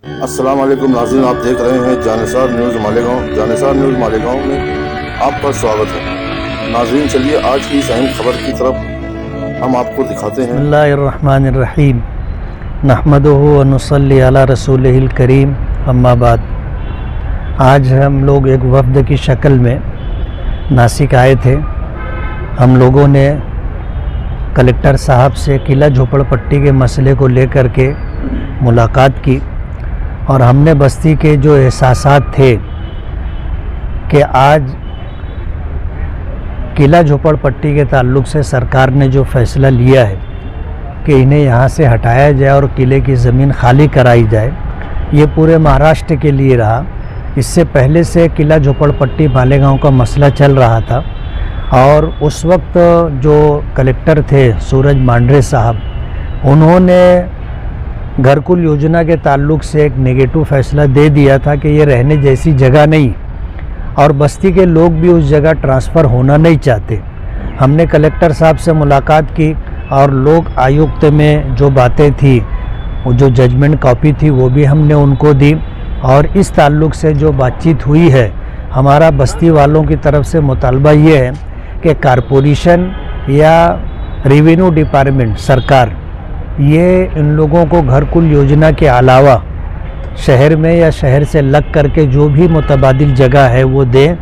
अस्सलाम वालेकुम नाज़रीन, आप देख रहे हैं जानिसार न्यूज़ मालेगांव। जानिसार न्यूज़ मालेगांव में आपका स्वागत है। नाज़रीन, चलिए आज की इस अहम खबर की तरफ हम आपको दिखाते हैं। बिस्मिल्लाहिर्रहमानिर्रहीम, नहमदुहु व नुसल्ली अला रसूलिहिल करीम, अम्मा बाद। आज हम लोग एक वफ़द की शक्ल में नासिक आए थे। हम लोगों ने कलेक्टर साहब से किला झोपड़पट्टी के मसले को लेकर के मुलाकात की और हमने बस्ती के जो एहसासात थे कि आज किला झोपड़पट्टी के ताल्लुक़ से सरकार ने जो फ़ैसला लिया है कि इन्हें यहाँ से हटाया जाए और किले की ज़मीन खाली कराई जाए, ये पूरे महाराष्ट्र के लिए रहा। इससे पहले से किला झोपड़पट्टी मालेगांव का मसला चल रहा था और उस वक्त जो कलेक्टर थे सूरज मांढरे साहब, उन्होंने घरकुल योजना के ताल्लुक़ से एक नेगेटिव फ़ैसला दे दिया था कि ये रहने जैसी जगह नहीं और बस्ती के लोग भी उस जगह ट्रांसफ़र होना नहीं चाहते। हमने कलेक्टर साहब से मुलाकात की और लोक आयुक्त में जो बातें थी, वो जो जजमेंट कॉपी थी, वो भी हमने उनको दी और इस ताल्लुक़ से जो बातचीत हुई है, हमारा बस्ती वालों की तरफ से मुतालबा ये है कि कारपोरेशन या रेवेन्यू डिपार्टमेंट सरकार ये इन लोगों को घरकुल योजना के अलावा शहर में या शहर से लग करके जो भी मुतबादिल जगह है वो दें।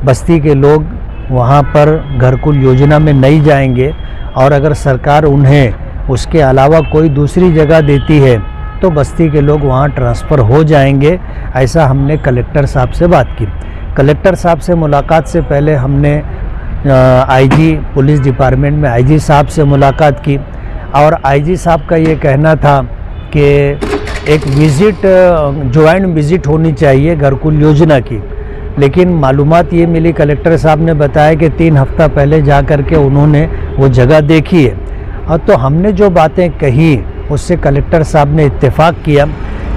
बस्ती के लोग वहाँ पर घरकुल योजना में नहीं जाएंगे और अगर सरकार उन्हें उसके अलावा कोई दूसरी जगह देती है तो बस्ती के लोग वहाँ ट्रांसफ़र हो जाएंगे। ऐसा हमने कलेक्टर साहब से बात की। कलेक्टर साहब से मुलाकात से पहले हमने आईजी पुलिस डिपार्टमेंट में आईजी साहब से मुलाकात की और आईजी साहब का ये कहना था कि एक विज़िट ज्वाइंट विज़िट होनी चाहिए घरकुल योजना की, लेकिन मालूमात ये मिली, कलेक्टर साहब ने बताया कि 3 हफ्ता पहले जा कर के उन्होंने वो जगह देखी है। और तो हमने जो बातें कही उससे कलेक्टर साहब ने इत्तेफाक किया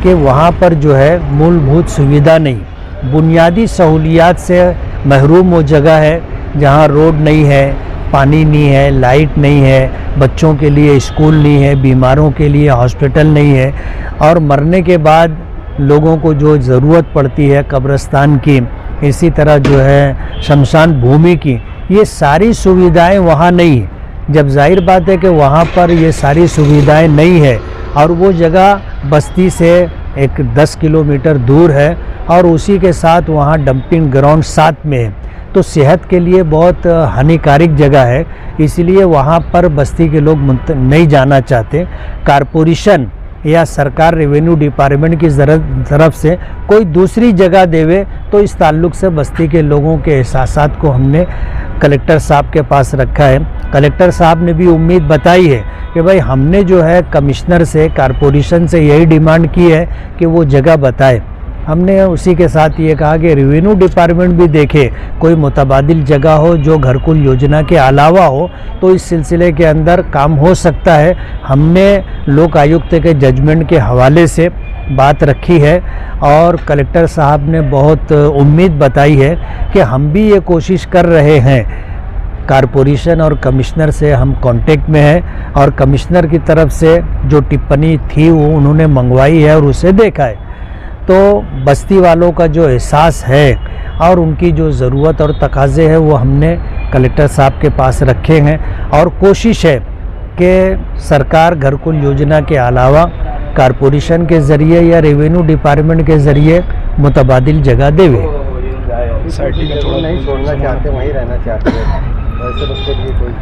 कि वहाँ पर जो है मूलभूत सुविधा नहीं, बुनियादी सहूलियात से महरूम वो जगह है जहाँ रोड नहीं है, पानी नहीं है, लाइट नहीं है, बच्चों के लिए स्कूल नहीं है, बीमारों के लिए हॉस्पिटल नहीं है और मरने के बाद लोगों को जो ज़रूरत पड़ती है कब्रिस्तान की, इसी तरह जो है शमशान भूमि की, ये सारी सुविधाएं वहाँ नहीं है। जब जाहिर बात है कि वहाँ पर ये सारी सुविधाएं नहीं है और वो जगह बस्ती से एक 10 किलोमीटर दूर है और उसी के साथ वहाँ डंपिंग ग्राउंड साथ में है, तो सेहत के लिए बहुत हानिकारक जगह है, इसलिए वहाँ पर बस्ती के लोग नहीं जाना चाहते। कारपोरेशन या सरकार रेवेन्यू डिपार्टमेंट की तरफ से कोई दूसरी जगह देवे तो इस ताल्लुक़ से बस्ती के लोगों के एहसासात को हमने कलेक्टर साहब के पास रखा है। कलेक्टर साहब ने भी उम्मीद बताई है कि भाई हमने जो है कमिश्नर से, कारपोरेशन से यही डिमांड की है कि वो जगह बताए। हमने उसी के साथ ये कहा कि रेवेन्यू डिपार्टमेंट भी देखे कोई मुतबादिल जगह हो जो घरकुल योजना के अलावा हो, तो इस सिलसिले के अंदर काम हो सकता है। हमने लोक आयुक्त के जजमेंट के हवाले से बात रखी है और कलेक्टर साहब ने बहुत उम्मीद बताई है कि हम भी ये कोशिश कर रहे हैं। कारपोरेशन और कमिश्नर से हम कांटेक्ट में हैं और कमिश्नर की तरफ से जो टिप्पणी थी वो उन्होंने मंगवाई है और उसे देखा है। तो बस्ती वालों का जो एहसास है और उनकी जो ज़रूरत और तकाज़े हैं वो हमने कलेक्टर साहब के पास रखे हैं और कोशिश है कि सरकार घरकुल योजना के अलावा कारपोरेशन के ज़रिए या रेवेन्यू डिपार्टमेंट के ज़रिए मुतबादिल जगह देवे। नहीं छोड़ना चाहते, वहीं रहना चाहते हैं, वैसे लोग के लिए कोई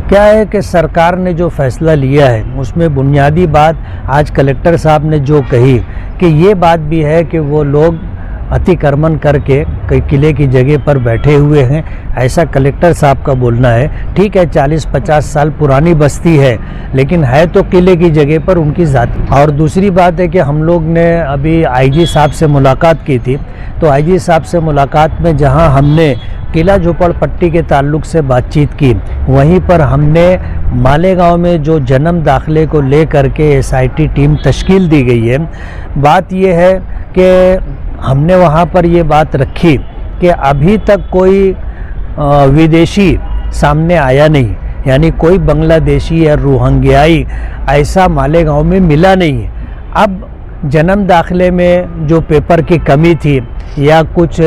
क्या है कि सरकार ने जो फ़ैसला लिया है उसमें बुनियादी बात आज कलेक्टर साहब ने जो कही कि ये बात भी है कि वो लोग अतिक्रमण करके कई किले की जगह पर बैठे हुए हैं, ऐसा कलेक्टर साहब का बोलना है। ठीक है, 40-50 साल पुरानी बस्ती है, लेकिन है तो किले की जगह पर उनकी ज़ाती। और दूसरी बात है कि हम लोग ने अभी आईजी साहब से मुलाकात की थी, तो आईजी साहब से मुलाकात में जहां हमने किला झोपड़पट्टी के ताल्लुक़ से बातचीत की, वहीं पर हमने मालेगांव में जो जन्म दाखिले को ले करके SIT टीम तश्कील दी गई है। बात यह है कि हमने वहाँ पर ये बात रखी कि अभी तक कोई विदेशी सामने आया नहीं, यानी कोई बांग्लादेशी या रोहिंग्याई ऐसा मालेगांव में मिला नहीं है। अब जन्म दाखिले में जो पेपर की कमी थी या कुछ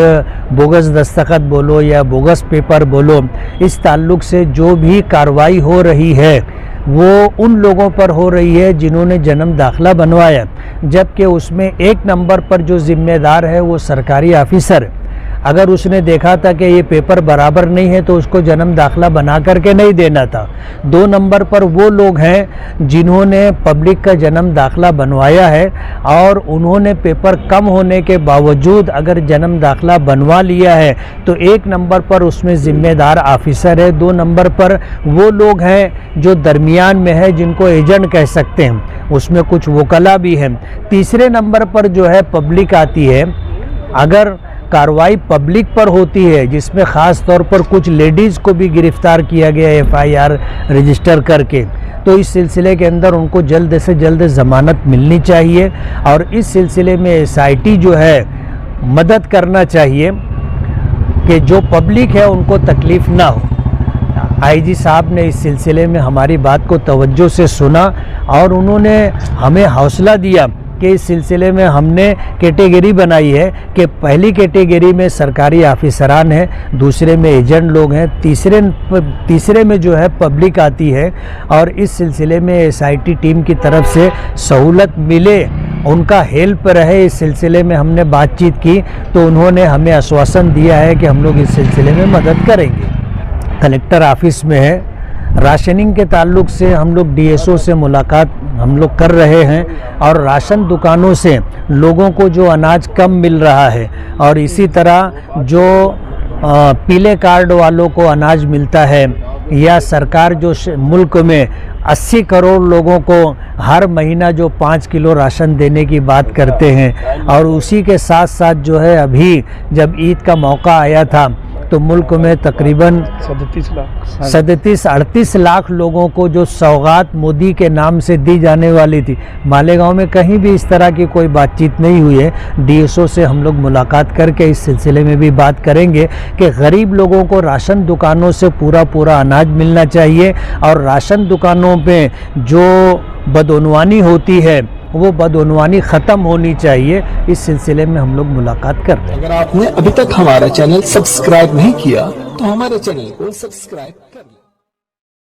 बोगस दस्तखत बोलो या बोगस पेपर बोलो, इस ताल्लुक़ से जो भी कार्रवाई हो रही है वो उन लोगों पर हो रही है जिन्होंने जन्म दाखिला बनवाया, जबकि उसमें एक नंबर पर जो ज़िम्मेदार है वो सरकारी ऑफिसर है। अगर उसने देखा था कि ये पेपर बराबर नहीं है तो उसको जन्म दाखिला बना करके नहीं देना था। 2 नंबर पर वो लोग हैं जिन्होंने पब्लिक का जन्म दाखिला बनवाया है और उन्होंने पेपर कम होने के बावजूद अगर जन्म दाखिला बनवा लिया है तो 1 नंबर पर उसमें ज़िम्मेदार ऑफिसर है। 2 नंबर पर वो लोग हैं जो दरमियान में है, जिनको एजेंट कह सकते हैं, उसमें कुछ वकला भी हैं। तीसरे नंबर पर जो है पब्लिक आती है। अगर कार्रवाई पब्लिक पर होती है जिसमें ख़ास तौर पर कुछ लेडीज़ को भी गिरफ़्तार किया गया FIR रजिस्टर करके, तो इस सिलसिले के अंदर उनको जल्द से जल्द ज़मानत मिलनी चाहिए और इस सिलसिले में SIT जो है मदद करना चाहिए कि जो पब्लिक है उनको तकलीफ़ ना हो। IG साहब ने इस सिलसिले में हमारी बात को तवज्जो से सुना और उन्होंने हमें हौसला दिया कि इस सिलसिले में हमने कैटेगरी बनाई है कि पहली कैटेगरी में सरकारी ऑफिसरान हैं, दूसरे में एजेंट लोग हैं, तीसरे में जो है पब्लिक आती है और इस सिलसिले में SIT टीम की तरफ से सहूलत मिले, उनका हेल्प रहे, इस सिलसिले में हमने बातचीत की तो उन्होंने हमें आश्वासन दिया है कि हम लोग इस सिलसिले में मदद करेंगे। कलेक्टर ऑफिस में है, राशनिंग के ताल्लुक़ से हम लोग DSO से मुलाकात हम लोग कर रहे हैं और राशन दुकानों से लोगों को जो अनाज कम मिल रहा है और इसी तरह जो पीले कार्ड वालों को अनाज मिलता है या सरकार जो मुल्क में 80 करोड़ लोगों को हर महीना जो 5 किलो राशन देने की बात करते हैं और उसी के साथ साथ जो है अभी जब ईद का मौका आया था तो मुल्क में तकरीबन 37-38 लाख लोगों को जो सौगात मोदी के नाम से दी जाने वाली थी, मालेगांव में कहीं भी इस तरह की कोई बातचीत नहीं हुई है। DSO से हम लोग मुलाकात करके इस सिलसिले में भी बात करेंगे कि गरीब लोगों को राशन दुकानों से पूरा अनाज मिलना चाहिए और राशन दुकानों पे जो बदउनवानी होती है वो बदउनवानी ख़त्म होनी चाहिए। इस सिलसिले में हम लोग मुलाकात करते हैं। अगर आपने अभी तक हमारा चैनल सब्सक्राइब नहीं किया तो हमारे चैनल को सब्सक्राइब कर